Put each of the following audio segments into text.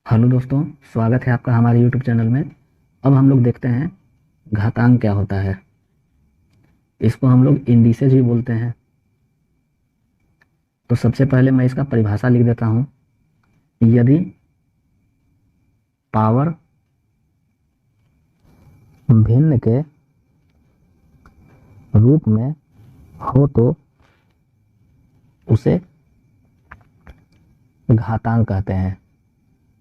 Hello दोस्तों, स्वागत है आपका हमारे YouTube चैनल में। अब हम लोग देखते हैं घातांक क्या होता है। इसको हम लोग इंडिसेज भी बोलते हैं। तो सबसे पहले मैं इसका परिभाषा लिख देता हूँ। यदि पावर भिन्न के रूप में हो तो उसे घातांक कहते हैं।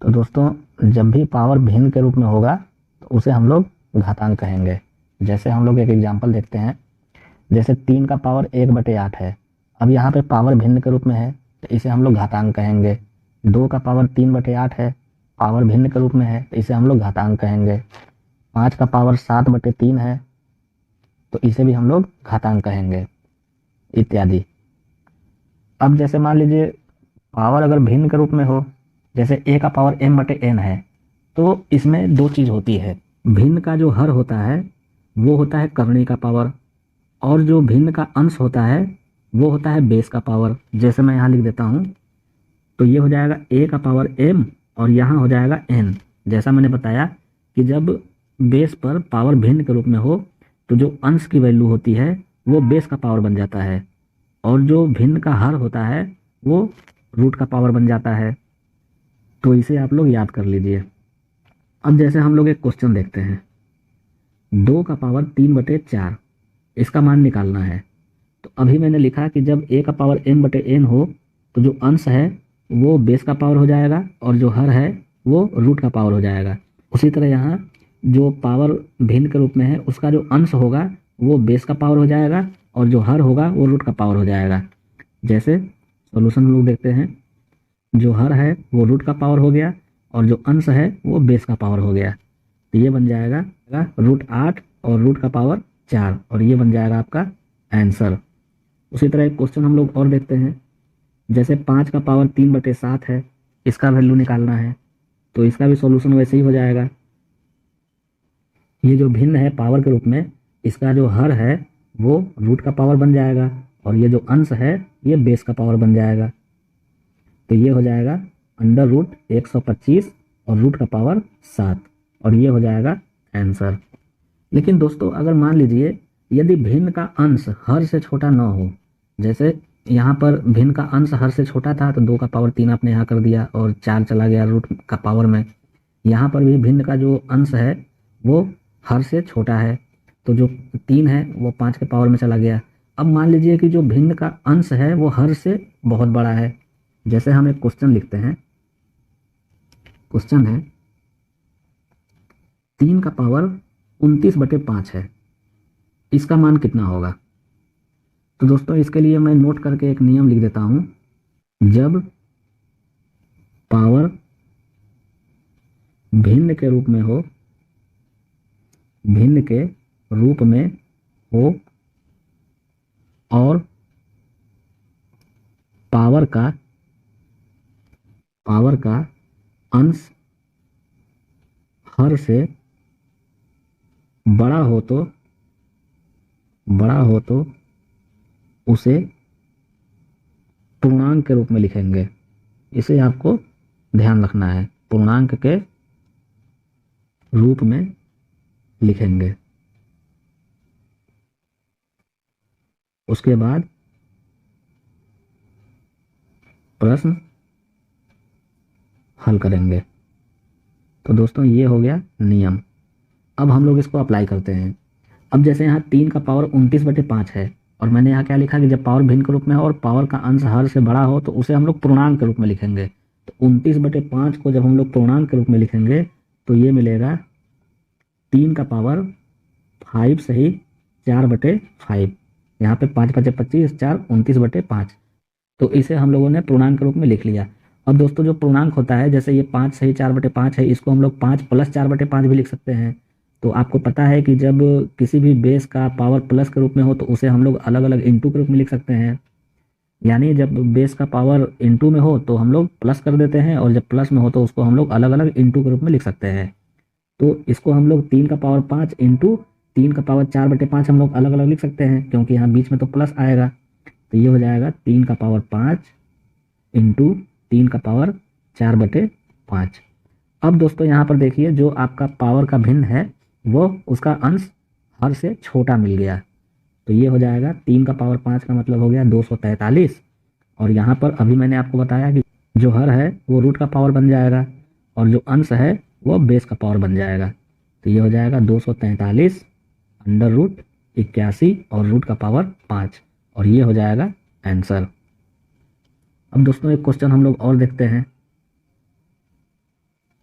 तो दोस्तों, जब भी पावर भिन्न के रूप में होगा तो उसे हम लोग घातांक कहेंगे। जैसे हम लोग एक एग्जांपल देखते हैं। जैसे 3 का पावर 1/8 है। अब यहाँ पे पावर भिन्न के रूप में है तो इसे हम लोग घातांक कहेंगे। 2 का पावर 3/8 है, पावर भिन्न के रूप में है तो इसे हम लोग घातांक कहेंगे। 5 का पावर 7/3 है तो इसे भी हम लोग घातांक कहेंगे, इत्यादि। अब जैसे मान लीजिए पावर अगर भिन्न के रूप में हो, जैसे a का पावर m/n है, तो इसमें दो चीज़ होती है। भिन्न का जो हर होता है वो होता है करनी का पावर, और जो भिन्न का अंश होता है वो होता है बेस का पावर। जैसे मैं यहाँ लिख देता हूँ, तो ये हो जाएगा a का पावर m और यहाँ हो जाएगा n। जैसा मैंने बताया कि जब बेस पर पावर भिन्न के रूप में हो तो जो अंश की वैल्यू होती है वो बेस का पावर बन जाता है, और जो भिन्न का हर होता है वो रूट का पावर बन जाता है। तो इसे आप लोग याद कर लीजिए। अब जैसे हम लोग एक क्वेश्चन देखते हैं। 2 का पावर 3/4, इसका मान निकालना है। तो अभी मैंने लिखा कि जब a का पावर m/n हो तो जो अंश है वो बेस का पावर हो जाएगा और जो हर है वो रूट का पावर हो जाएगा। उसी तरह यहाँ जो पावर भिन्न के रूप में है उसका जो अंश होगा वो बेस का पावर हो जाएगा और जो हर होगा वो रूट का पावर हो जाएगा। जैसे सॉल्यूशन लोग देखते हैं, जो हर है वो रूट का पावर हो गया और जो अंश है वो बेस का पावर हो गया। तो ये बन जाएगा √8 और रूट का पावर 4, और ये बन जाएगा आपका आंसर। उसी तरह एक क्वेश्चन हम लोग और देखते हैं। जैसे 5 का पावर 3/7 है, इसका वैल्यू निकालना है। तो इसका भी सॉल्यूशन वैसे ही हो जाएगा। ये जो भिन्न है पावर के रूप में, इसका जो हर है वो रूट का पावर बन जाएगा और ये जो अंश है ये बेस का पावर बन जाएगा। तो ये हो जाएगा √125 और रूट का पावर 7, और ये हो जाएगा आंसर। लेकिन दोस्तों, अगर मान लीजिए यदि भिन्न का अंश हर से छोटा न हो, जैसे यहाँ पर भिन्न का अंश हर से छोटा था तो 2 का पावर 3 आपने यहाँ कर दिया और 4 चला गया रूट का पावर में। यहाँ पर भी भिन्न का जो अंश है वो हर से छोटा है, तो जो 3 है वो 5 के पावर में चला गया। अब मान लीजिए कि जो भिन्न का अंश है वो हर से बहुत बड़ा है। जैसे हम एक क्वेश्चन लिखते हैं। क्वेश्चन है 3 का पावर 29/5 है, इसका मान कितना होगा। तो दोस्तों, इसके लिए मैं नोट करके एक नियम लिख देता हूं। जब पावर भिन्न के रूप में हो, भिन्न के रूप में हो और पावर का अंश हर से बड़ा हो तो उसे पूर्णांक के रूप में लिखेंगे। इसे आपको ध्यान रखना है, पूर्णांक के रूप में लिखेंगे। उसके बाद प्रश्न हल करेंगे। तो दोस्तों, ये हो गया नियम। अब हम लोग इसको अप्लाई करते हैं। अब जैसे यहाँ 3 का पावर 29/5 है और मैंने यहाँ क्या लिखा कि जब पावर भिन्न के रूप में हो और पावर का अंश हर से बड़ा हो तो उसे हम लोग पूर्णांक के रूप में लिखेंगे। तो 29/5 को जब हम लोग पूर्णांक के रूप में लिखेंगे तो ये मिलेगा 3 का पावर 5 सही 4/5। यहाँ पे 5 5 25, 4 29/5। तो इसे हम लोगों ने पूर्णांक के रूप में लिख लिया। अब दोस्तों, जो पूर्णांक होता है, जैसे ये 5 सही 4/5 है, इसको हम लोग 5 + 4/5 भी लिख सकते हैं। तो आपको पता है कि जब किसी भी बेस का पावर प्लस के रूप में हो तो उसे हम लोग अलग अलग इंटू के रूप में लिख सकते हैं। यानी जब बेस का पावर इंटू में हो तो हम लोग प्लस कर देते हैं, और जब प्लस में हो तो उसको हम लोग अलग अलग इंटू के रूप में लिख सकते हैं। तो इसको हम लोग 3 का पावर 5 इंटू 3 का पावर 4/5 हम लोग अलग अलग लिख सकते हैं, क्योंकि यहाँ बीच में तो प्लस आएगा। तो ये हो जाएगा 3 का पावर 5 इंटू 3 का पावर 4/5। अब दोस्तों यहाँ पर देखिए, जो आपका पावर का भिन्न है वो उसका अंश हर से छोटा मिल गया, तो ये हो जाएगा 3 का पावर 5 का मतलब हो गया 243। और यहाँ पर अभी मैंने आपको बताया कि जो हर है वो रूट का पावर बन जाएगा और जो अंश है वो बेस का पावर बन जाएगा, तो ये हो जाएगा 243 अंडर रूट 81 और रूट का पावर 5, और ये हो जाएगा आंसर। अब दोस्तों एक क्वेश्चन हम लोग और देखते हैं।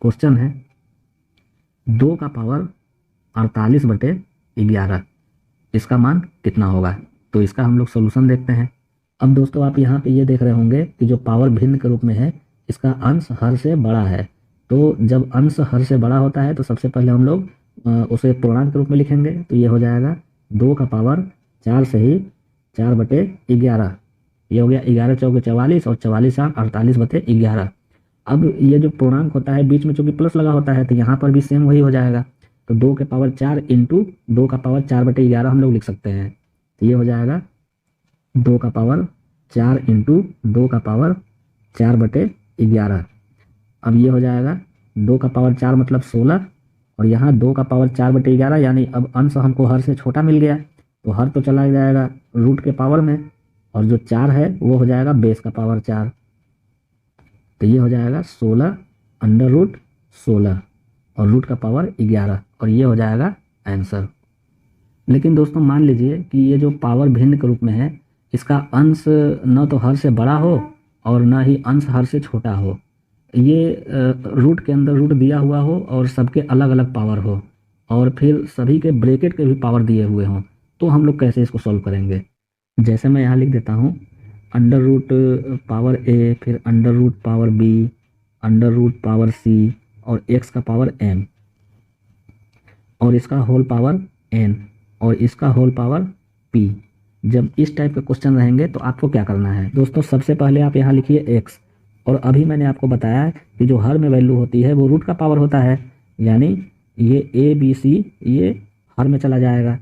क्वेश्चन है 2 का पावर 48/11, इसका मान कितना होगा? तो इसका हम लोग सोल्यूशन देखते हैं। अब दोस्तों आप यहाँ पे ये देख रहे होंगे कि जो पावर भिन्न के रूप में है इसका अंश हर से बड़ा है, तो जब अंश हर से बड़ा होता है तो सबसे पहले हम लोग उसे पूर्णांक के रूप में लिखेंगे, तो ये हो जाएगा 2 का पावर 4 से ही 4/11, ये हो गया 11 चौके 44 और 44 आठ 48/11। अब ये जो पूर्णांक होता है बीच में चूंकि प्लस लगा होता है तो यहाँ पर भी सेम वही हो जाएगा, तो 2 के पावर 4 इंटू 2 का पावर 4/11 हम लोग लिख सकते हैं, तो ये हो जाएगा 2 का पावर 4 इंटू 2 का पावर 4/11। अब ये हो जाएगा 2 का पावर 4 मतलब 16, और यहाँ 2 का पावर 4/11, यानी अब अंश हमको हर से छोटा मिल गया, तो हर तो चला जाएगा रूट के पावर में, और जो 4 है वो हो जाएगा बेस का पावर 4, तो ये हो जाएगा 16 अंडर रूट 16 और रूट का पावर 11, और ये हो जाएगा आंसर। लेकिन दोस्तों मान लीजिए कि ये जो पावर भिन्न के रूप में है इसका अंश न तो हर से बड़ा हो और न ही अंश हर से छोटा हो, ये रूट के अंदर रूट दिया हुआ हो और सबके अलग अलग पावर हो, और फिर सभी के ब्रैकेट के भी पावर दिए हुए हों, तो हम लोग कैसे इसको सॉल्व करेंगे? जैसे मैं यहाँ लिख देता हूँ अंडर रूट पावर ए, फिर under root power B, under root power C, और एक्स का पावर एम, और इसका होल पावर एन, और इसका होल पावर पी। जब इस टाइप के क्वेश्चन रहेंगे तो आपको क्या करना है दोस्तों, सबसे पहले आप यहाँ लिखिए एक्स, और अभी मैंने आपको बताया कि जो हर में वैल्यू होती है वो रूट का पावर होता है, यानी ये ए बी सी ये हर में चला जाएगा,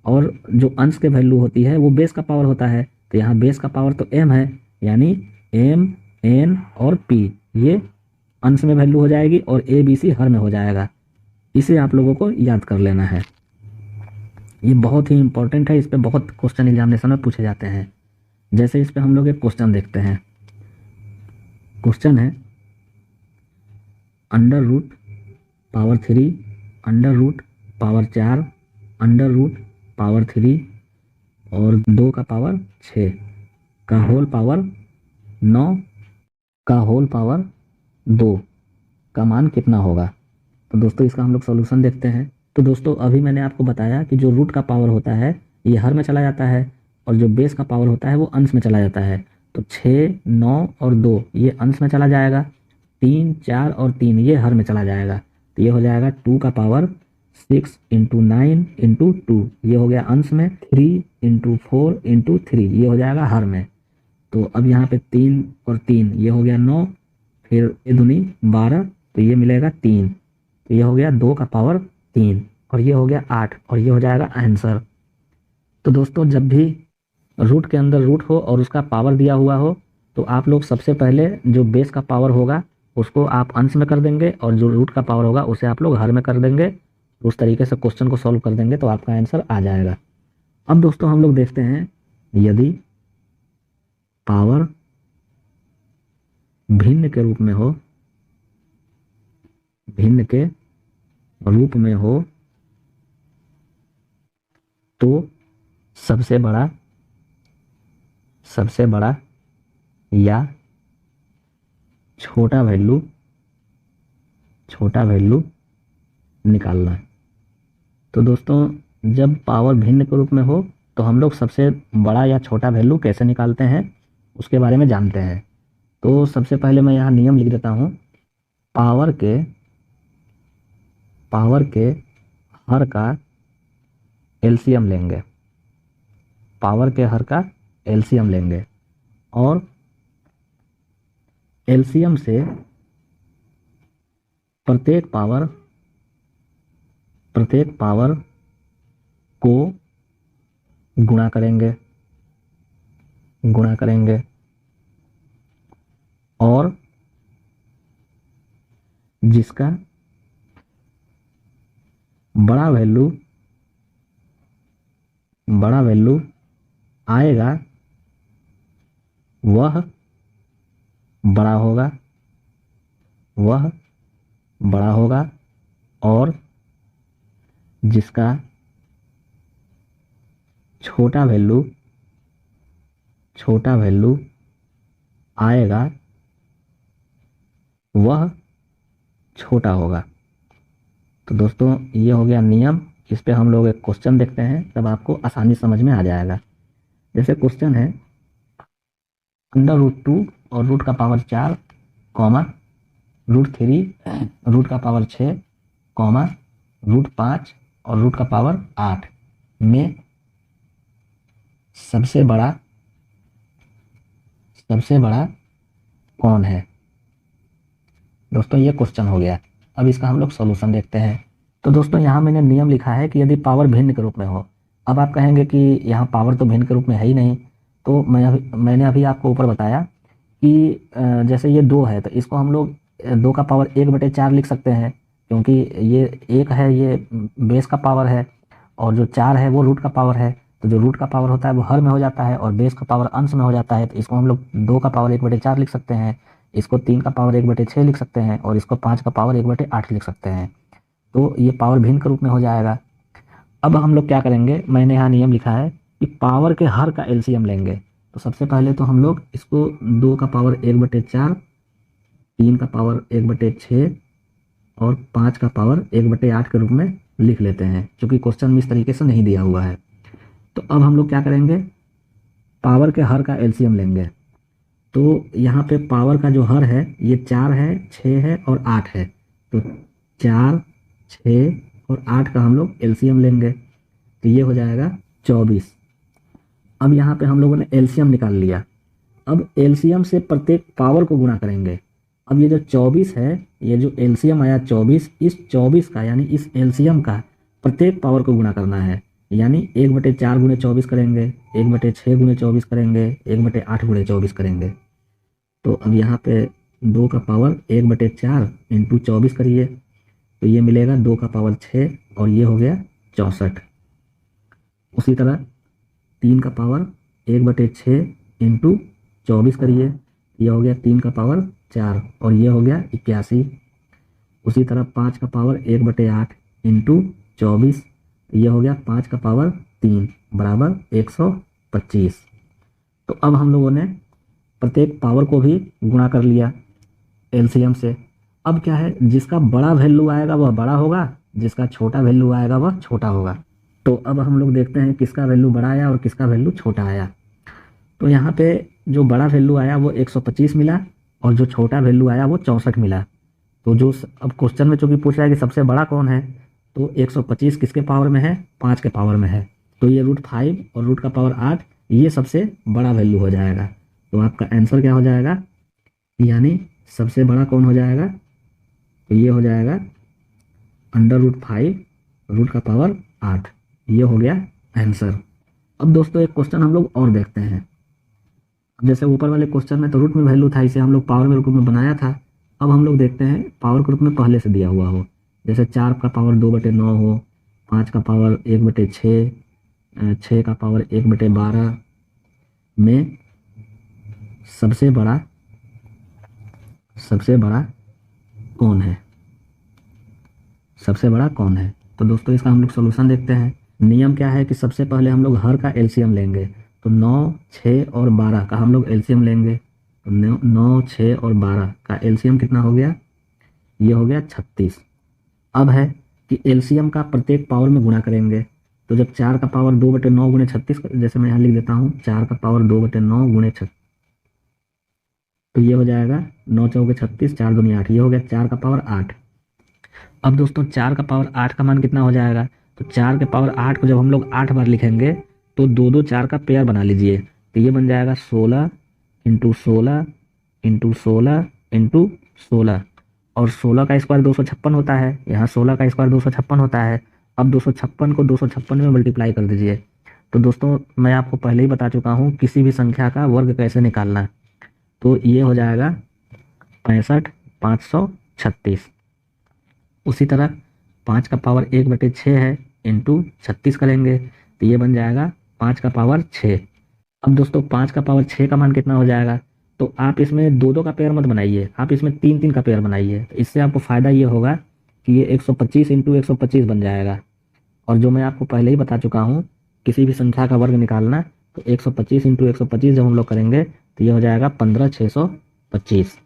और जो अंश के वैल्यू होती है वो बेस का पावर होता है, तो यहाँ बेस का पावर तो एम है, यानी एम एन और पी ये अंश में वैल्यू हो जाएगी और ए बी सी हर में हो जाएगा। इसे आप लोगों को याद कर लेना है, ये बहुत ही इंपॉर्टेंट है, इस पे बहुत क्वेश्चन एग्जामिनेशन में पूछे जाते हैं। जैसे इस पे हम लोग एक क्वेश्चन देखते हैं। क्वेश्चन है under root power 3 under root power 4 under root power 3 और 2 का पावर 6 का होल पावर 9 का होल पावर 2 का मान कितना होगा? तो दोस्तों इसका हम लोग सॉल्यूशन देखते हैं। तो दोस्तों अभी मैंने आपको बताया कि जो रूट का पावर होता है ये हर में चला जाता है, और जो बेस का पावर होता है वो अंश में चला जाता है, तो 6 9 और 2 ये अंश में चला जाएगा, 3 4 और 3 ये हर में चला जाएगा, तो ये हो जाएगा 2 का पावर 6 इंटू 9 इंटू 2, ये हो गया अंश में, 3 इंटू 4 इंटू 3 ये हो जाएगा हर में। तो अब यहाँ पे 3 और 3 ये हो गया 9, फिर ये दूनी 12, तो ये मिलेगा 3, तो ये हो गया 2 का पावर 3 और ये हो गया 8, और ये हो जाएगा आंसर। तो दोस्तों जब भी रूट के अंदर रूट हो और उसका पावर दिया हुआ हो तो आप लोग सबसे पहले जो बेस का पावर होगा उसको आप अंश में कर देंगे, और जो रूट का पावर होगा उसे आप लोग हर में कर देंगे, उस तरीके से क्वेश्चन को सॉल्व कर देंगे तो आपका आंसर आ जाएगा। अब दोस्तों हम लोग देखते हैं यदि पावर भिन्न के रूप में हो, भिन्न के रूप में हो तो सबसे बड़ा या छोटा वैल्यू निकालना है। तो दोस्तों जब पावर भिन्न के रूप में हो तो हम लोग सबसे बड़ा या छोटा वैल्यू कैसे निकालते हैं उसके बारे में जानते हैं। तो सबसे पहले मैं यहाँ नियम लिख देता हूँ, पावर के हर का एलसीएम लेंगे, पावर के हर का एलसीएम लेंगे, और एलसीएम से प्रत्येक पावर को गुणा करेंगे और जिसका बड़ा वैल्यू आएगा वह बड़ा होगा, और जिसका छोटा वैल्यू आएगा वह छोटा होगा। तो दोस्तों ये हो गया नियम। इस पे हम लोग एक क्वेश्चन देखते हैं, तब आपको आसानी समझ में आ जाएगा। जैसे क्वेश्चन है √2 और रूट का पावर 4 कॉमा √3 रूट का पावर 6 कॉमा √5 और रूट का पावर 8 में सबसे बड़ा कौन है। दोस्तों ये क्वेश्चन हो गया। अब इसका हम लोग सॉल्यूशन देखते हैं। तो दोस्तों यहाँ मैंने नियम लिखा है कि यदि पावर भिन्न के रूप में हो। अब आप कहेंगे कि यहाँ पावर तो भिन्न के रूप में है ही नहीं, तो मैंने अभी आपको ऊपर बताया कि जैसे ये 2 है तो इसको हम लोग 2 का पावर 1/4 लिख सकते हैं, क्योंकि ये 1 है ये बेस का पावर है और जो 4 है वो रूट का पावर है। तो जो रूट का पावर होता है वो हर में हो जाता है और बेस का पावर अंश में हो जाता है। तो इसको हम लोग 2 का पावर 1/4 लिख सकते हैं, इसको 3 का पावर 1/6 लिख सकते हैं और इसको 5 का पावर 1/8 लिख सकते हैं। तो ये पावर भिन्न के रूप में हो जाएगा। अब हम लोग क्या करेंगे, मैंने यहाँ नियम लिखा है कि पावर के हर का एलसीएम लेंगे। तो सबसे पहले तो हम लोग इसको 2 का पावर 1/4, 3 का पावर 1/6 और 5 का पावर 1/8 के रूप में लिख लेते हैं, क्योंकि क्वेश्चन में इस तरीके से नहीं दिया हुआ है। तो अब हम लोग क्या करेंगे, पावर के हर का एलसीएम लेंगे। तो यहाँ पे पावर का जो हर है ये 4 है, 6 है और 8 है। तो 4, 6 और 8 का हम लोग एलसीएम लेंगे, तो ये हो जाएगा 24। अब यहाँ पे हम लोगों ने एलसीएम निकाल लिया। अब एलसीएम से प्रत्येक पावर को गुणा करेंगे। अब ये जो 24 है, ये जो एलसीएम आया 24, इस 24 का यानी इस एलसीएम का प्रत्येक पावर को गुणा करना है। यानी 1/4 गुणे 24 करेंगे, 1/6 गुणे 24 करेंगे, 1/8 गुणे 24 करेंगे। तो अब यहाँ पे 2 का पावर 1/4 इंटू 24 करिए, तो ये मिलेगा 2 का पावर 6 और ये हो गया 64। उसी तरह 3 का पावर 1/6 इंटू 24 करिए, ये हो गया 3 का पावर 4 और ये हो गया 81। उसी तरह 5 का पावर 1/8 इंटू 24, ये हो गया 5 का पावर 3 बराबर 125। तो अब हम लोगों ने प्रत्येक पावर को भी गुणा कर लिया एलसीएम से। अब क्या है, जिसका बड़ा वैल्यू आएगा वह बड़ा होगा, जिसका छोटा वैल्यू आएगा वह छोटा होगा। तो अब हम लोग देखते हैं किसका वैल्यू बड़ा आया और किसका वैल्यू छोटा आया। तो यहाँ पे जो बड़ा वैल्यू आया वो 125 मिला और जो छोटा वैल्यू आया वो 64 मिला। तो जो अब क्वेश्चन में चूंकि पूछ रहा है कि सबसे बड़ा कौन है, तो 125 किसके पावर में है, 5 के पावर में है। तो ये √5 और रूट का पावर 8 ये सबसे बड़ा वैल्यू हो जाएगा। तो आपका आंसर क्या हो जाएगा, यानी सबसे बड़ा कौन हो जाएगा, तो ये हो जाएगा √5 रूट का पावर 8। ये हो गया आंसर। अब दोस्तों एक क्वेश्चन हम लोग और देखते हैं। जैसे ऊपर वाले क्वेश्चन में तो रूट में वैल्यू था, इसे हम लोग पावर में रूप में बनाया था। अब हम लोग देखते हैं पावर के रूप में पहले से दिया हुआ हो। जैसे 4 का पावर 2/9 हो, 5 का पावर 1/6, 6 का पावर 1/12 में सबसे बड़ा कौन है, सबसे बड़ा कौन है। तो दोस्तों इसका हम लोग सॉल्यूशन देखते हैं। नियम क्या है कि सबसे पहले हम लोग हर का एलसीएम लेंगे। तो 9, 6 और 12 का हम लोग एलसीएम लेंगे। तो 9, 6 और 12 का एलसीएम कितना हो गया, ये हो गया 36। अब है कि एलसीएम का प्रत्येक पावर में गुणा करेंगे। तो जब 4 का पावर 2/9 गुणे 36, जैसे मैं यहाँ लिख देता हूँ 4 का पावर 2/9 गुणे 36, तो ये हो जाएगा 9 चौके 36, 4 दूनी 8, ये हो गया 4 का पावर 8। अब दोस्तों 4 का पावर 8 का मान कितना हो जाएगा, तो 4 के पावर 8 को जब हम लोग 8 बार लिखेंगे तो 2 4 का पेयर बना लीजिए। तो ये बन जाएगा 16 इंटू 16 इंटू 16 इंटू 16, और 16 का स्क्वायर 256 होता है। यहाँ 16 का स्क्वायर 256 होता है। अब 256 को 256 में मल्टीप्लाई कर दीजिए। तो दोस्तों मैं आपको पहले ही बता चुका हूँ किसी भी संख्या का वर्ग कैसे निकालना है। तो ये हो जाएगा 65,536। उसी तरह 5 का पावर 1/6 है, इंटू 36 करेंगे तो ये बन जाएगा 5 का पावर 6। अब दोस्तों 5 का पावर 6 का मान कितना हो जाएगा, तो आप इसमें दो दो का पेयर मत बनाइए, आप इसमें तीन तीन का पेयर बनाइए। तो इससे आपको फ़ायदा ये होगा कि ये 125 इंटू 125 बन जाएगा। और जो मैं आपको पहले ही बता चुका हूँ, किसी भी संख्या का वर्ग निकालना तो 125 इंटू 125 जब हम लोग करेंगे तो ये हो जाएगा 15,625।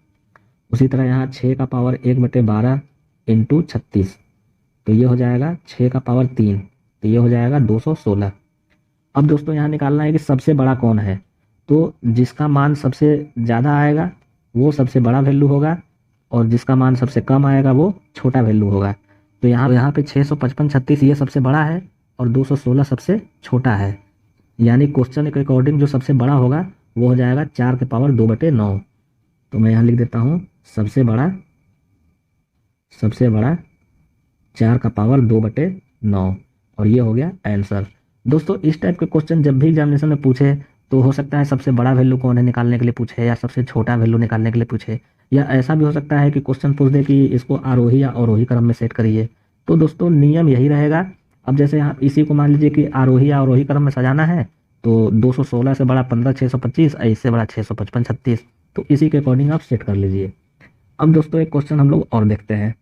उसी तरह यहाँ 6 का पावर 1/12 इंटू 36 तो ये हो जाएगा 6 का पावर 3 तो ये हो जाएगा 216। अब दोस्तों यहाँ निकालना है कि सबसे बड़ा कौन है, तो जिसका मान सबसे ज़्यादा आएगा वो सबसे बड़ा वैल्यू होगा और जिसका मान सबसे कम आएगा वो छोटा वैल्यू होगा। तो यहाँ पे 655 36 ये सबसे बड़ा है और 216 सबसे छोटा है। यानी क्वेश्चन के अकॉर्डिंग जो सबसे बड़ा होगा वो हो जाएगा 4 के पावर 2/9। तो मैं यहाँ लिख देता हूँ सबसे बड़ा 4 का पावर 2/9 और ये हो गया आंसर। दोस्तों इस टाइप के क्वेश्चन जब भी एग्जामिनेशन में पूछे तो हो सकता है सबसे बड़ा वैल्यू कौन है निकालने के लिए पूछे, या सबसे छोटा वैल्यू निकालने के लिए पूछे, या ऐसा भी हो सकता है कि क्वेश्चन पूछ दे कि इसको आरोही या अवरोही क्रम में सेट करिए। तो दोस्तों नियम यही रहेगा। अब जैसे यहाँ इसी को मान लीजिए कि आरोही या अवरोही क्रम में सजाना है तो 216 से बड़ा 15,625, इससे बड़ा 655 36, तो इसी के अकॉर्डिंग आप सेट कर लीजिए। अब दोस्तों एक क्वेश्चन हम लोग और देखते हैं।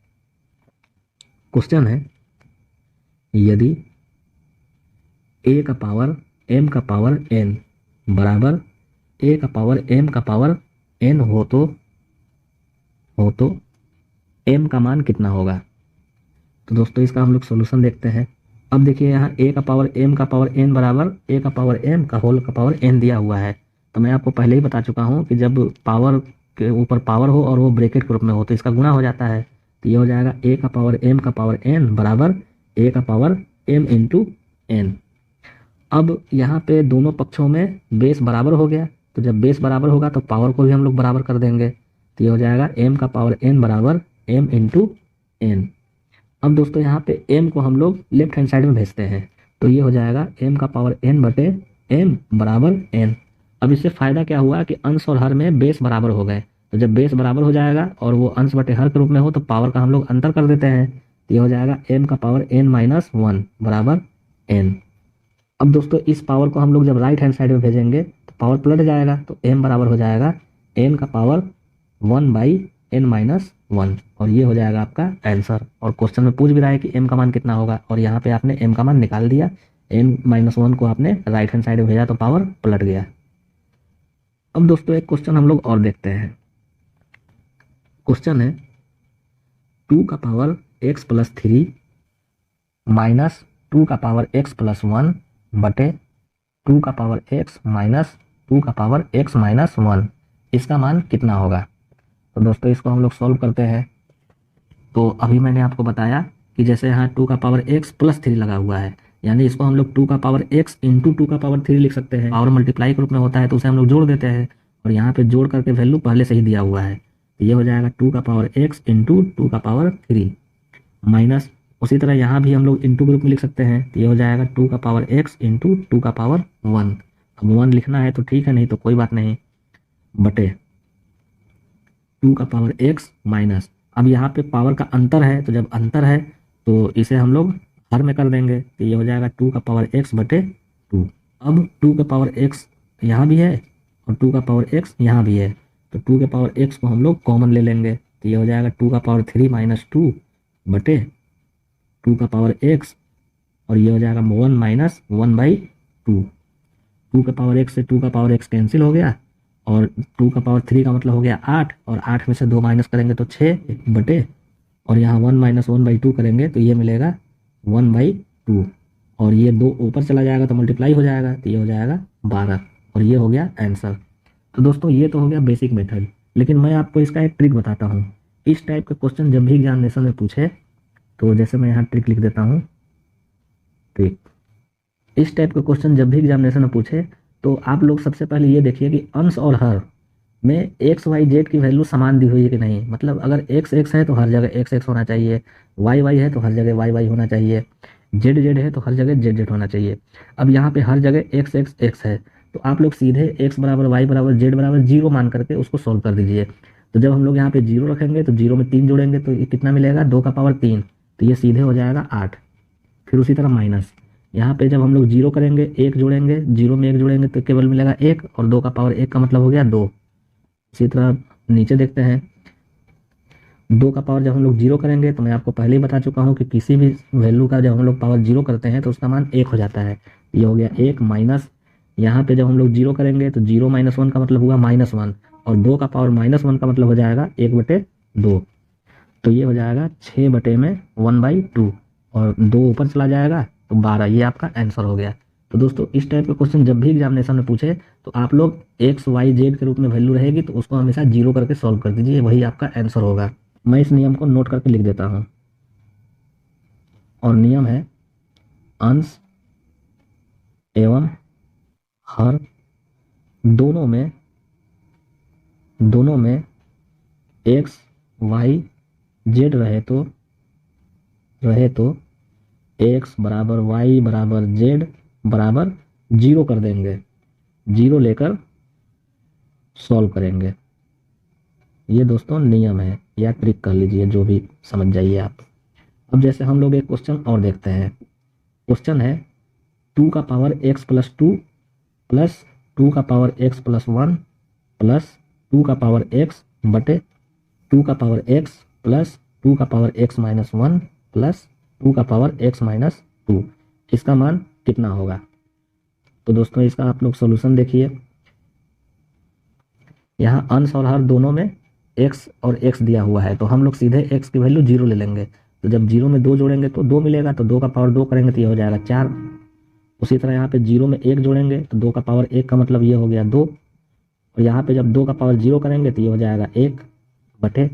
क्वेश्चन है यदि a का पावर m का पावर n बराबर a का पावर m का पावर n हो तो m का मान कितना होगा। तो दोस्तों इसका हम लोग सॉल्यूशन देखते हैं। अब देखिए यहाँ a का पावर m का पावर n बराबर a का पावर m का होल का पावर n दिया हुआ है। तो मैं आपको पहले ही बता चुका हूँ कि जब पावर के ऊपर पावर हो और वो ब्रैकेट के रूप में हो तो इसका गुणा हो जाता है। तो ये हो जाएगा a का पावर m का पावर n बराबर a का पावर m इंटू n। अब यहाँ पे दोनों पक्षों में बेस बराबर हो गया, तो जब बेस बराबर होगा तो पावर को भी हम लोग बराबर कर देंगे। तो ये हो जाएगा m का पावर n बराबर m इंटू n। अब दोस्तों यहाँ पे m को हम लोग लेफ्ट हैंड साइड में भेजते हैं तो ये हो जाएगा m का पावर n/m बराबर n। अब इससे फ़ायदा क्या हुआ कि अंश और हर में बेस बराबर हो गए। तो जब बेस बराबर हो जाएगा और वो अंश बटे हर के रूप में हो तो पावर का हम लोग अंतर कर देते हैं। तो ये हो जाएगा m का पावर n-1 बराबर n। अब दोस्तों इस पावर को हम लोग जब राइट हैंड साइड में भेजेंगे तो पावर पलट जाएगा, तो m बराबर हो जाएगा n का पावर 1/n-1 और ये हो जाएगा आपका आंसर। और क्वेश्चन में पूछ भी रहा है कि m का मान कितना होगा और यहाँ पे आपने m का मान निकाल दिया, n-1 को आपने राइट हैंड साइड में भेजा तो पावर पलट गया। अब दोस्तों एक क्वेश्चन हम लोग और देखते हैं। क्वेश्चन है 2 का पावर x + 3 माइनस 2 का पावर x + 1 बटे 2 का पावर x माइनस 2 का पावर x माइनस 1, इसका मान कितना होगा। तो दोस्तों इसको हम लोग सॉल्व करते हैं। तो अभी मैंने आपको बताया कि जैसे यहाँ 2 का पावर x + 3 लगा हुआ है, यानी इसको हम लोग 2 का पावर x इंटू 2 का पावर 3 लिख सकते हैं। पावर मल्टीप्लाई के रूप में होता है तो उसे हम लोग जोड़ देते हैं और यहाँ पे जोड़ करके वैल्यू पहले से ही दिया हुआ है। तो ये हो जाएगा 2 का पावर x इंटू 2 का पावर 3 माइनस, उसी तरह यहाँ भी हम लोग इंटू के रूप में लिख सकते हैं। तो ये हो जाएगा 2 का पावर x इंटू 2 का पावर 1। अब 1 लिखना है तो ठीक है, नहीं तो कोई बात नहीं, बटे 2 का पावर x माइनस, अब यहाँ पे पावर का अंतर है तो जब अंतर है तो इसे हम लोग हर में कर देंगे। तो ये हो जाएगा 2 का पावर x बटे 2। अब 2 का पावर x यहाँ भी है और 2 का पावर x यहाँ भी है, तो 2 के पावर x को हम लोग कॉमन ले लेंगे। तो ये हो जाएगा 2 का पावर 3 माइनस 2 बटे 2 का पावर x और ये हो जाएगा 1 माइनस 1/2। 2 के पावर x से 2 का पावर x कैंसिल हो गया और 2 का पावर 3 का मतलब हो गया 8 और 8 में से 2 माइनस करेंगे तो 6 बटे, और यहाँ 1 माइनस 1/2 करेंगे तो ये मिलेगा 1/2 और ये 2 ऊपर चला जाएगा तो मल्टीप्लाई हो जाएगा, तो ये हो जाएगा 12 और ये हो गया आंसर। तो दोस्तों ये तो हो गया बेसिक मेथड, लेकिन मैं आपको इसका एक ट्रिक बताता हूँ। इस टाइप के क्वेश्चन जब भी एग्जामिनेशन में पूछे तो जैसे मैं यहाँ ट्रिक लिख देता हूँ, ट्रिक, इस टाइप के क्वेश्चन जब भी एग्जामिनेशन में पूछे तो आप लोग सबसे पहले ये देखिए कि अंश और हर में x y z की वैल्यू समान दी हुई है कि नहीं। मतलब अगर x x है तो हर जगह x x होना चाहिए, y y है तो हर जगह y y होना चाहिए, z z है तो हर जगह z z होना चाहिए। अब यहाँ पे हर जगह x x x है तो आप लोग सीधे x बराबर y बराबर z बराबर 0 मान करके उसको सोल्व कर दीजिए। तो जब हम लोग यहाँ पे 0 रखेंगे तो 0 में 3 जोड़ेंगे तो ये कितना मिलेगा, 2 का पावर 3 तो ये सीधे हो जाएगा 8। फिर उसी तरह माइनस, यहाँ पे जब हम लोग जीरो करेंगे, एक जोड़ेंगे, जीरो में एक जोड़ेंगे तो केवल मिलेगा 1, और 2 का पावर 1 का मतलब हो गया 2। इसी तरह नीचे देखते हैं, 2 का पावर जब हम लोग जीरो करेंगे, तो मैं आपको पहले ही बता चुका हूँ कि किसी भी वैल्यू का जब हम लोग पावर जीरो करते हैं तो उसका मान 1 हो जाता है। ये हो गया 1 माइनस, यहाँ पे जब हम लोग जीरो करेंगे तो जीरो माइनस 1 का मतलब हुआ -1, और 2 का पावर -1 का मतलब हो जाएगा 1/2। तो ये हो जाएगा 6/1/2, और 2 ऊपर चला जाएगा तो 12। ये आपका आंसर हो गया। तो दोस्तों इस टाइप के क्वेश्चन जब भी एग्जामिनेशन में पूछे तो आप लोग एक्स वाई जेड के रूप में वैल्यू रहेगी तो उसको हमेशा जीरो करके सॉल्व कर दीजिए, वही आपका आंसर होगा। मैं इस नियम को नोट करके लिख देता हूँ, और नियम है अंश एवं हर दोनों में एक्स वाई जेड रहे तो एक्स बराबर वाई बराबर जेड बराबर जीरो कर देंगे, जीरो लेकर सॉल्व करेंगे। ये दोस्तों नियम है, या ट्रिक कर लीजिए, जो भी समझ जाइए आप। अब जैसे हम लोग एक क्वेश्चन और देखते हैं। क्वेश्चन है 2 का पावर x प्लस 2 प्लस 2 का पावर x प्लस 1 प्लस 2 का पावर x बटे 2 का पावर x प्लस 2 का पावर x माइनस 1 प्लस 2 का पावर x माइनस 2, इसका मान कितना होगा? तो दोस्तों इसका आप लोग सोल्यूशन देखिए। यहाँ अंश और हर दोनों में x और x दिया हुआ है, तो हम लोग सीधे x की वैल्यू जीरो ले लेंगे। तो जब जीरो में 2 जोड़ेंगे तो 2 मिलेगा, तो 2 का पावर 2 करेंगे तो ये हो जाएगा 4। उसी तरह यहाँ पे जीरो में 1 जोड़ेंगे तो 2 का पावर 1 का मतलब ये हो गया 2, और यहाँ पे जब 2 का पावर 0 करेंगे तो ये हो जाएगा 1 बटे,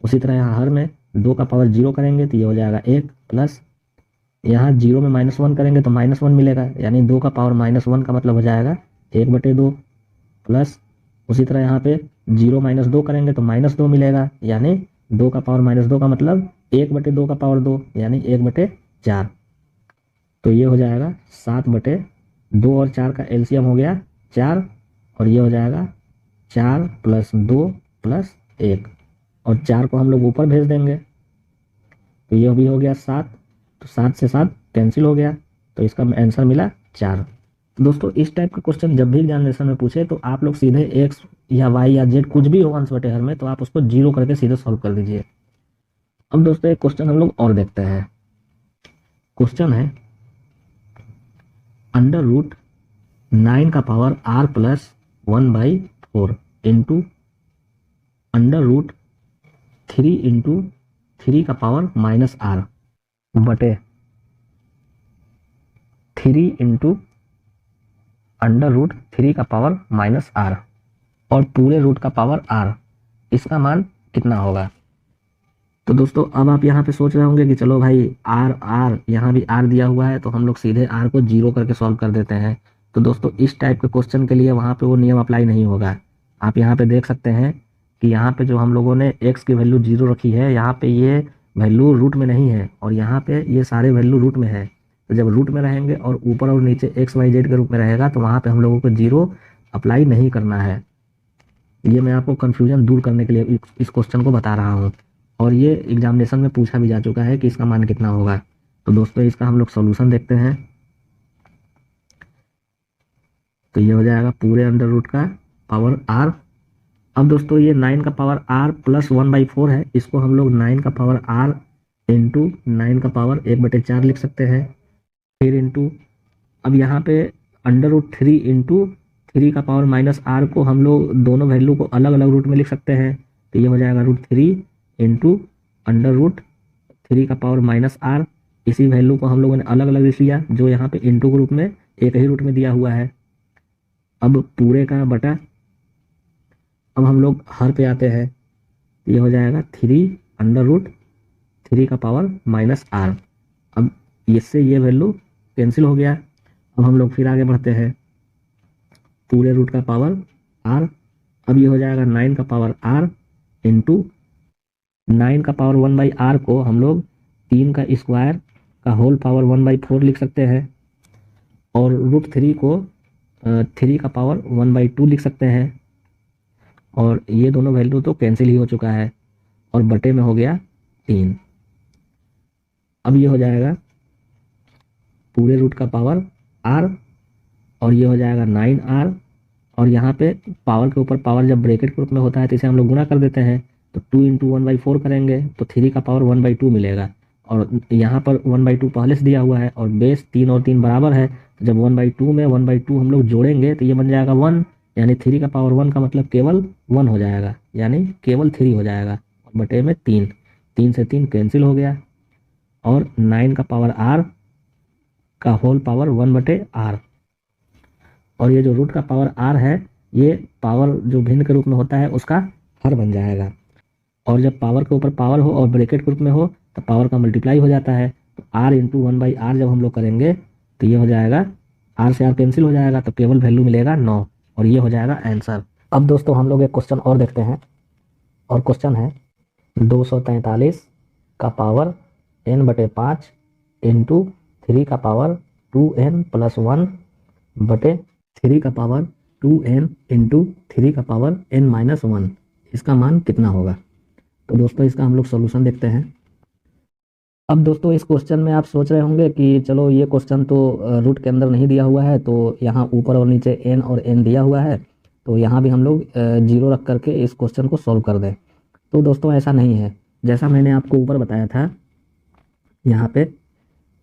उसी तरह यहाँ हर में 2 का पावर 0 करेंगे तो ये हो जाएगा 1 प्लस, यहाँ 0 में -1 करेंगे तो -1 मिलेगा, यानी 2 का पावर -1 का मतलब हो जाएगा 1/2 प्लस, उसी तरह यहाँ पे 0 - 2 करेंगे तो -2 मिलेगा, यानी 2 का पावर -2 का मतलब 1/2 का पावर 2, यानी 1/4। तो ये हो जाएगा 7/2, और 4 का एलसीएम हो गया 4, और ये हो जाएगा 4 + 2 + 1, और 4 को हम लोग ऊपर भेज देंगे तो ये भी हो गया 7, तो 7 से 7 कैंसिल हो गया, तो इसका आंसर मिला 4। तो दोस्तों इस टाइप के क्वेश्चन जब भी एग्जामिनेशन में पूछे तो आप लोग सीधे एक्स या वाई या जेड कुछ भी हो अंश बटे हर में, तो आप उसको जीरो करके सीधे सॉल्व कर दीजिए। अब दोस्तों एक क्वेश्चन हम लोग और देखते हैं। क्वेश्चन है √9 का पावर r + 1/4 इंटू √3 इंटू 3 का पावर -r बटे 3 इंटू √3 का पावर -r और पूरे रूट का पावर r, इसका मान कितना होगा? तो दोस्तों अब आप यहाँ पे सोच रहे होंगे कि चलो भाई r यहाँ भी r दिया हुआ है, तो हम लोग सीधे r को जीरो करके सॉल्व कर देते हैं। तो दोस्तों इस टाइप के क्वेश्चन के लिए वहाँ पे वो नियम अप्लाई नहीं होगा। आप यहाँ पे देख सकते हैं कि यहाँ पे जो हम लोगों ने x की वैल्यू जीरो रखी है, यहाँ पे ये वैल्यू रूट में नहीं है, और यहाँ पे ये सारे वैल्यू रूट में है। तो जब रूट में रहेंगे और ऊपर और नीचे XYZ के रूप में रहेगा, तो वहाँ पे हम लोगों को जीरो अप्लाई नहीं करना है। ये मैं आपको कन्फ्यूजन दूर करने के लिए इस क्वेश्चन को बता रहा हूँ, और ये एग्जामिनेशन में पूछा भी जा चुका है कि इसका मान कितना होगा। तो दोस्तों इसका हम लोग सॉल्यूशन देखते हैं। तो ये हो जाएगा पूरे अंडर रूट का पावर r। अब दोस्तों ये 9 का पावर r + 1/4 है, इसको हम लोग 9 का पावर r इंटू 9 का पावर 1/4 लिख सकते हैं। फिर इंटू, अब यहाँ पे √3 इंटू 3 का पावर -r को हम लोग दोनों वैल्यू को अलग अलग रूट में लिख सकते हैं। तो ये हो जाएगा √3 इंटू √3 का पावर -r। इसी वैल्यू को हम लोगों ने अलग अलग लिख लिया, जो यहाँ पे इंटू के रूप में एक ही रूट में दिया हुआ है। अब पूरे का बटा, अब हम लोग हर पे आते हैं, ये हो जाएगा 3 √3 का पावर -r। अब इससे ये वैल्यू कैंसिल हो गया। अब हम लोग फिर आगे बढ़ते हैं, पूरे रूट का पावर r। अब ये हो जाएगा 9 का पावर r इंटू 9 का पावर 1/r को हम लोग 3 का स्क्वायर का होल पावर 1/4 लिख सकते हैं, और √3 को 3 का पावर 1/2 लिख सकते हैं, और ये दोनों वैल्यू तो कैंसिल ही हो चुका है, और बटे में हो गया 3। अब ये हो जाएगा पूरे रूट का पावर r, और ये हो जाएगा 9r, और यहाँ पे पावर के ऊपर पावर जब ब्रैकेट के रूप में होता है तो इसे हम लोग गुणा कर देते हैं, तो 2 इंटू 1/4 करेंगे तो 3 का पावर 1/2 मिलेगा। और यहाँ पर 1/2 पहले से दिया हुआ है और बेस 3 और 3 बराबर है, तो जब 1/2 में 1/2 हम लोग जोड़ेंगे तो ये बन जाएगा 1, यानी 3 का पावर 1 का मतलब केवल 1 हो जाएगा, यानी केवल 3 हो जाएगा। और बटे में 3, 3 से 3 कैंसिल हो गया, और 9 का पावर r का होल पावर 1/r, और ये जो रूट का पावर r है ये पावर जो भिन्न के रूप में होता है उसका हर बन जाएगा। और जब पावर के ऊपर पावर हो और ब्रैकेट के रूप में हो तो पावर का मल्टीप्लाई हो जाता है, तो r इंटू 1/r जब हम लोग करेंगे तो ये हो जाएगा, r से r कैंसिल हो जाएगा तो केवल वैल्यू मिलेगा 9, और ये हो जाएगा आंसर। अब दोस्तों हम लोग एक क्वेश्चन और देखते हैं, और क्वेश्चन है 243 का पावर n/5 इंटू 3 का पावर 2n + 1 बटे 3 का पावर 2n इंटू 3 का पावर n-1, इसका मान कितना होगा। तो दोस्तों इसका हम लोग सॉल्यूशन देखते हैं। अब दोस्तों इस क्वेश्चन में आप सोच रहे होंगे कि चलो ये क्वेश्चन तो रूट के अंदर नहीं दिया हुआ है, तो यहाँ ऊपर और नीचे n और n दिया हुआ है, तो यहाँ भी हम लोग 0 रख करके इस क्वेश्चन को सॉल्व कर दें। तो दोस्तों ऐसा नहीं है, जैसा मैंने आपको ऊपर बताया था, यहाँ पे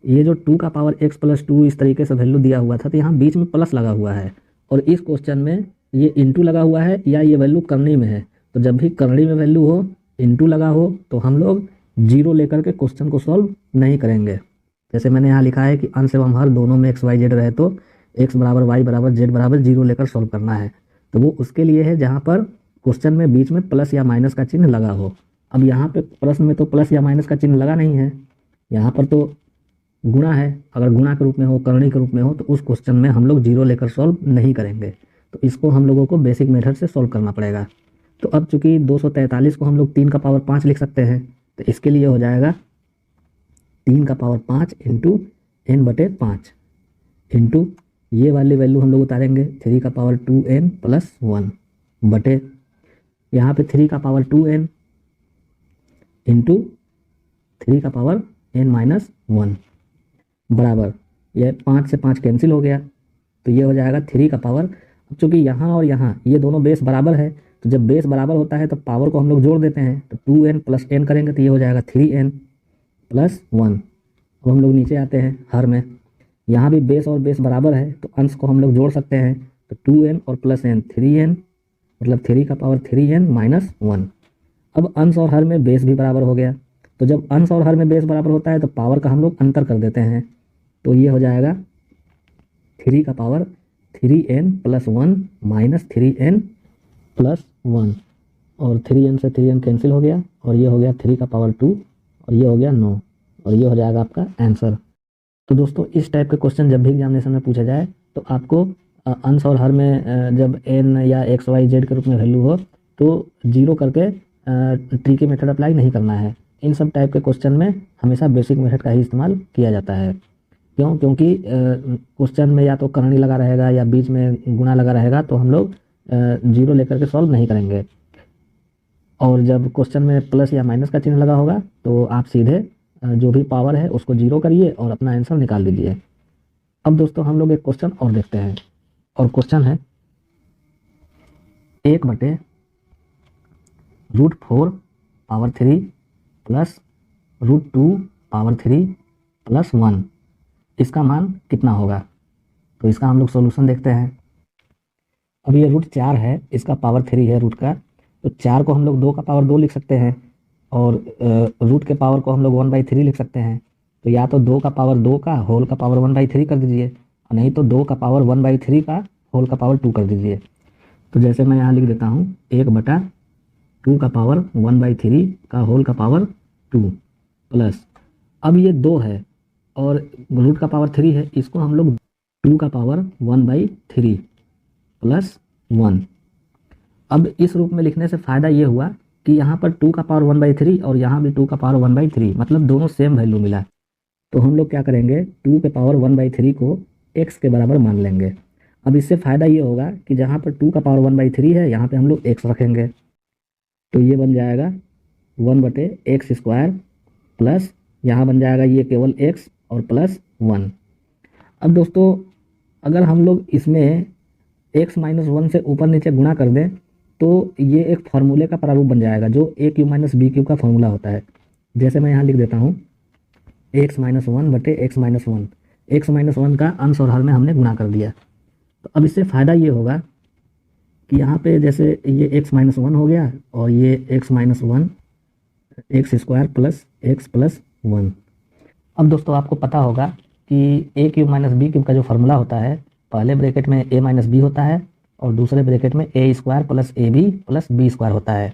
ये जो 2 का पावर x + 2 इस तरीके से वैल्यू दिया हुआ था, तो यहाँ बीच में प्लस लगा हुआ है, और इस क्वेश्चन में ये इंटू लगा हुआ है, या ये वैल्यू करनी में है, तो जब भी करनी में वैल्यू हो, इंटू लगा हो, तो हम लोग 0 लेकर के क्वेश्चन को सॉल्व नहीं करेंगे। जैसे मैंने यहाँ लिखा है कि अंश एवं हर दोनों में x y z रहे तो x = y = z = 0 लेकर सॉल्व करना है, तो वो उसके लिए है जहाँ पर क्वेश्चन में बीच में प्लस या माइनस का चिन्ह लगा हो। अब यहाँ पे प्रश्न में तो प्लस या माइनस का चिन्ह लगा नहीं है, यहाँ पर तो गुणा है, अगर गुणा के रूप में हो, करणी के रूप में हो, तो उस क्वेश्चन में हम लोग 0 लेकर सॉल्व नहीं करेंगे, तो इसको हम लोगों को बेसिक मेथड से सॉल्व करना पड़ेगा। तो अब चूंकि 243 को हम लोग 3 का पावर 5 लिख सकते हैं, तो इसके लिए हो जाएगा 3 का पावर 5 इंटू n/5 इंटू ये वाली वैल्यू हम लोग उतारेंगे 3 का पावर 2n + 1 बटे यहाँ पे 3 का पावर 2n इंटू 3 का पावर n-1 बराबर, यह 5 से 5 कैंसिल हो गया, तो ये हो जाएगा 3 का पावर। अब चूंकि यहाँ और यहाँ ये दोनों बेस बराबर है, तो जब बेस बराबर होता है तो पावर को हम लोग जोड़ देते हैं, तो 2n + n करेंगे तो ये हो जाएगा 3n + 1। अब हम लोग नीचे आते हैं हर में, यहाँ भी बेस और बेस बराबर है तो अंश को हम लोग जोड़ सकते हैं, तो 2n और +n 3n, मतलब 3 का पावर 3n - 1। अब अंश और हर में बेस भी बराबर हो गया, तो जब अंश और हर में बेस बराबर होता है तो पावर का हम लोग अंतर कर देते हैं, तो ये हो जाएगा 3 का पावर 3n + 1 - 3n + 1, और 3n से 3n कैंसिल हो गया, और ये हो गया 3 का पावर 2, और ये हो गया 9, और ये हो जाएगा आपका आंसर। तो दोस्तों इस टाइप के क्वेश्चन जब भी एग्जामिनेशन में पूछा जाए तो आपको अंश और हर में जब n या x y z के रूप में वैल्यू हो तो 0 करके ट्रिकी मेथड अप्लाई नहीं करना है। इन सब टाइप के क्वेश्चन में हमेशा बेसिक मेथड का ही इस्तेमाल किया जाता है। क्यों? क्योंकि क्वेश्चन में या तो करणी लगा रहेगा या बीच में गुणा लगा रहेगा, तो हम लोग 0 लेकर के सॉल्व नहीं करेंगे, और जब क्वेश्चन में प्लस या माइनस का चिन्ह लगा होगा तो आप सीधे जो भी पावर है उसको 0 करिए और अपना आंसर निकाल दीजिए। अब दोस्तों हम लोग एक क्वेश्चन और देखते हैं, और क्वेश्चन है 1/√4 पावर 3 प्लस √2 पावर 3 + 1, इसका मान कितना होगा। तो इसका हम लोग सॉल्यूशन देखते हैं। अब ये √4 है, इसका पावर 3 है रूट का, तो 4 को हम लोग 2 का पावर 2 लिख सकते हैं, और रूट के पावर को हम लोग 1/3 लिख सकते हैं। तो या तो 2 का पावर 2 का होल का पावर 1/3 कर दीजिए, और नहीं तो 2 का पावर 1/3 का होल का पावर 2 कर दीजिए। तो जैसे मैं यहाँ लिख देता हूँ 1/2 का पावर 1/3 का होल का पावर 2 प्लस, अब ये 2 है और रूट का पावर 3 है, इसको हम लोग 2 का पावर 1/3 + 1। अब इस रूप में लिखने से फ़ायदा ये हुआ कि यहाँ पर 2 का पावर 1/3 और यहाँ भी 2 का पावर 1/3, मतलब दोनों सेम वैल्यू मिला। तो हम लोग क्या करेंगे, 2 के पावर 1/3 को x के बराबर मान लेंगे। अब इससे फ़ायदा ये होगा कि जहाँ पर 2 का पावर 1/3 है यहाँ पे हम लोग x रखेंगे, तो ये बन जाएगा 1/x² प्लस यहाँ बन जाएगा ये केवल x और प्लस 1। अब दोस्तों अगर हम लोग इसमें x माइनस 1 से ऊपर नीचे गुणा कर दें तो ये एक फार्मूले का प्रारूप बन जाएगा जो ए क्यू माइनस बी क्यू का फार्मूला होता है। जैसे मैं यहाँ लिख देता हूँ x माइनस 1 बटे x माइनस 1, एक्स माइनस 1 का अंश और हर में हमने गुणा कर दिया। तो अब इससे फ़ायदा ये होगा कि यहाँ पे जैसे ये x माइनस 1 हो गया और ये x minus 1 x square plus x plus 1। अब दोस्तों आपको पता होगा कि ए क्यूब माइनस बी क्यूब का जो फार्मूला होता है, पहले ब्रैकेट में a माइनस बी होता है और दूसरे ब्रैकेट में a square plus A B plus B square होता है।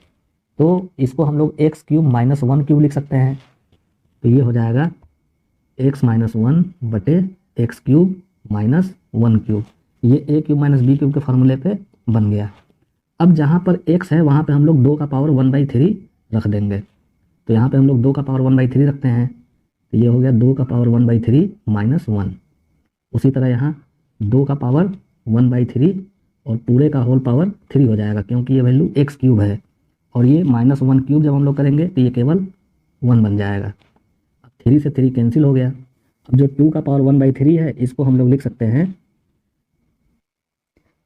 तो इसको हम लोग एक्स क्यूब माइनस 1 क्यूब लिख सकते हैं। तो ये हो जाएगा एक्स माइनस 1 बटे एक्स क्यूब माइनस 1 क्यूब। ये ए क्यूब माइनस बी क्यूब के फार्मूले पे बन गया। अब जहाँ पर x है वहाँ पे हम लोग 2 का पावर 1/3 रख देंगे। तो यहाँ पे हम लोग 2 का पावर 1/3 रखते हैं, तो ये हो गया 2 का पावर 1/3 माइनस 1। उसी तरह यहाँ 2 का पावर 1/3 और पूरे का होल पावर 3 हो जाएगा, क्योंकि ये वैल्यू x क्यूब है और ये माइनस 1 क्यूब जब हम लोग करेंगे तो ये केवल 1 बन जाएगा। अब 3 से 3 कैंसिल हो गया। अब जो 2 का पावर 1/3 है इसको हम लोग लिख सकते हैं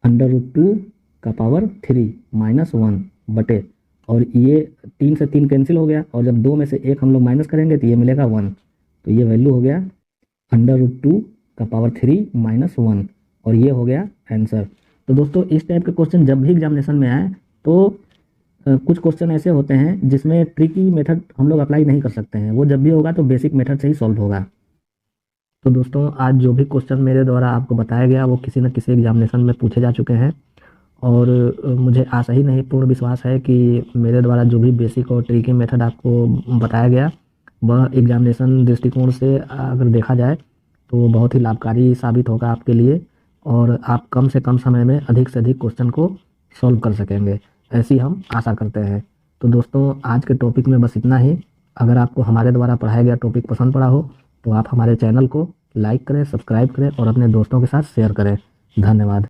√2 का पावर 3 माइनस 1 बटे, और ये 3 से 3 कैंसिल हो गया और जब 2 में से 1 हम लोग माइनस करेंगे तो ये मिलेगा 1। तो ये वैल्यू हो गया √2 का पावर 3 माइनस 1 और ये हो गया आंसर। तो दोस्तों इस टाइप के क्वेश्चन जब भी एग्जामिनेशन में आए तो कुछ क्वेश्चन ऐसे होते हैं जिसमें ट्रिकी मेथड हम लोग अप्लाई नहीं कर सकते हैं, वो जब भी होगा तो बेसिक मेथड से ही सॉल्व होगा। तो दोस्तों आज जो भी क्वेश्चन मेरे द्वारा आपको बताया गया वो किसी न किसी एग्जामिनेशन में पूछे जा चुके हैं और मुझे आशा ही नहीं पूर्ण विश्वास है कि मेरे द्वारा जो भी बेसिक और ट्रिकी मेथड आपको बताया गया वह एग्जामिनेशन दृष्टिकोण से अगर देखा जाए तो बहुत ही लाभकारी साबित होगा आपके लिए और आप कम से कम समय में अधिक से अधिक क्वेश्चन को सॉल्व कर सकेंगे, ऐसी हम आशा करते हैं। तो दोस्तों आज के टॉपिक में बस इतना ही। अगर आपको हमारे द्वारा पढ़ाया गया टॉपिक पसंद पड़ा हो तो आप हमारे चैनल को लाइक करें, सब्सक्राइब करें और अपने दोस्तों के साथ शेयर करें। धन्यवाद।